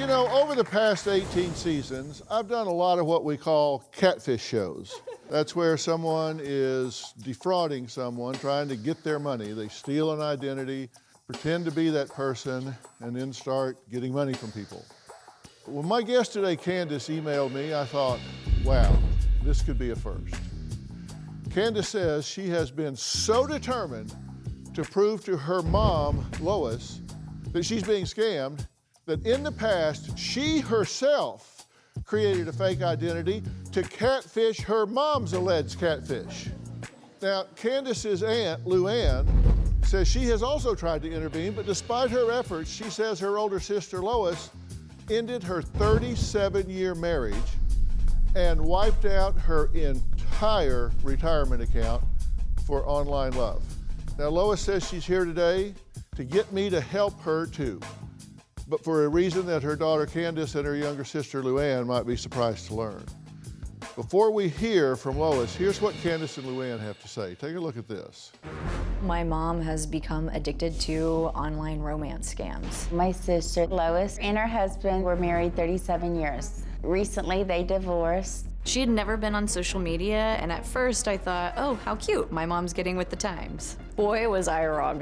know, over the past 18 seasons, I've done a lot of what we call catfish shows. That's where someone is defrauding someone, trying to get their money. They steal an identity, pretend to be that person, and then start getting money from people. When my guest today, Candice, emailed me, I thought, wow, this could be a first. Candice says she has been so determined to prove to her mom, Lois, that she's being scammed, that in the past, she herself created a fake identity to catfish her mom's alleged catfish. Now, Candice's aunt, LouAnn, says she has also tried to intervene, but despite her efforts, she says her older sister, Lois, ended her 37-year marriage and wiped out her entire retirement account for online love. Now, Lois says she's here today to get me to help her too, but for a reason that her daughter Candice and her younger sister LouAnn might be surprised to learn. Before we hear from Lois, here's what Candice and LouAnn have to say. Take a look at this. My mom has become addicted to online romance scams. My sister Lois and her husband were married 37 years. Recently, they divorced. She had never been on social media, and at first I thought, oh, how cute, my mom's getting with the times. Boy, was I wrong.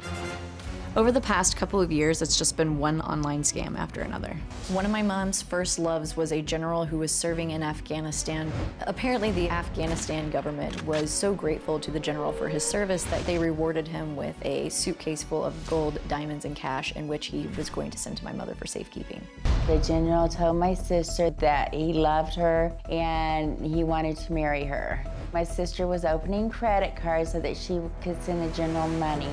Over the past couple of years, it's just been one online scam after another. One of my mom's first loves was a general who was serving in Afghanistan. Apparently, the Afghanistan government was so grateful to the general for his service that they rewarded him with a suitcase full of gold, diamonds, and cash, in which he was going to send to my mother for safekeeping. The general told my sister that he loved her and he wanted to marry her. My sister was opening credit cards so that she could send the general money.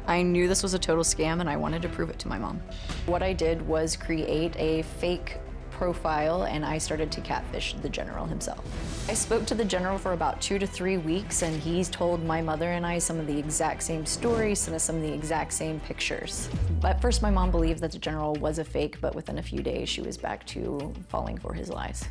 I knew this was a total scam and I wanted to prove it to my mom. What I did was create a fake profile and I started to catfish the general himself. I spoke to the general for about 2 to 3 weeks and he's told my mother and I some of the exact same stories, sent us some of the exact same pictures. At first my mom believed that the general was a fake, but within a few days she was back to falling for his lies.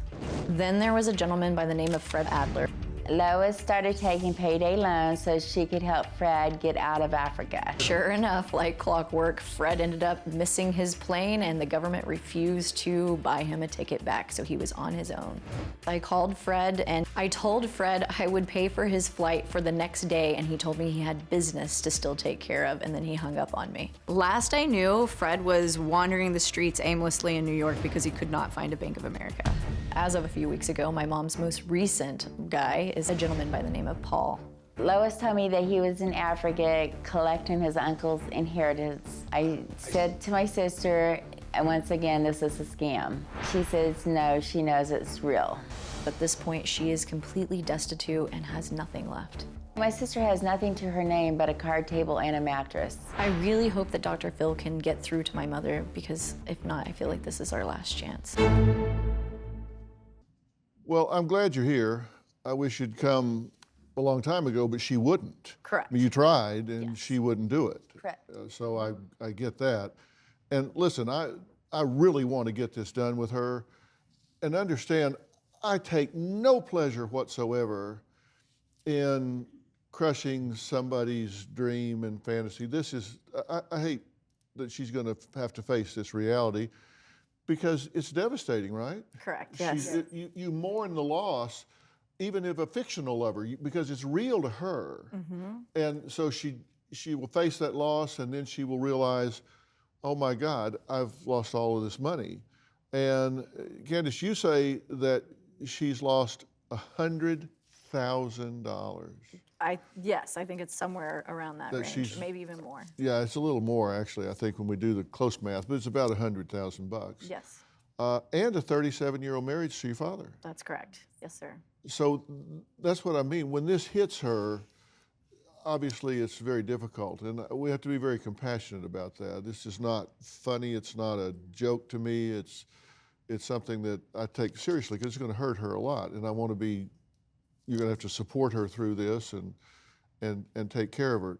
Then there was a gentleman by the name of Fred Adler. Lois started taking payday loans so she could help Fred get out of Africa. Sure enough, like clockwork, Fred ended up missing his plane and the government refused to buy him a ticket back, so he was on his own. I called Fred and I told Fred I would pay for his flight for the next day, and he told me he had business to still take care of, and then he hung up on me. Last I knew, Fred was wandering the streets aimlessly in New York because he could not find a Bank of America. As of a few weeks ago, my mom's most recent guy is a gentleman by the name of Paul. Lois told me that he was in Africa collecting his uncle's inheritance. I said to my sister, and once again, this is a scam. She says no, she knows it's real. At this point, she is completely destitute and has nothing left. My sister has nothing to her name but a card table and a mattress. I really hope that Dr. Phil can get through to my mother, because if not, I feel like this is our last chance. Well, I'm glad you're here. I wish you'd come a long time ago, but she wouldn't. Correct. I mean, you tried, and Yes. she wouldn't do it. Correct. So I get that. And listen, I really want to get this done with her. And understand, I take no pleasure whatsoever in crushing somebody's dream and fantasy. This is, I hate that she's going to have to face this reality, because it's devastating, right? Correct, yes. You mourn the loss, even of a fictional lover, because it's real to her. Mm-hmm. And so she will face that loss, and then she will realize, oh my God, I've lost all of this money. And Candice, you say that she's lost $100,000. Yes, I think it's somewhere around that range, maybe even more. Yeah, it's a little more actually, I think, when we do the close math, but it's about $100,000. Yes. And a 37-year-old marriage to your father. That's correct. Yes, sir. So that's what I mean. When this hits her, obviously it's very difficult, and we have to be very compassionate about that. This is not funny. It's not a joke to me. It's something that I take seriously, because it's going to hurt her a lot, and I want to be. You're going to have to support her through this and take care of her.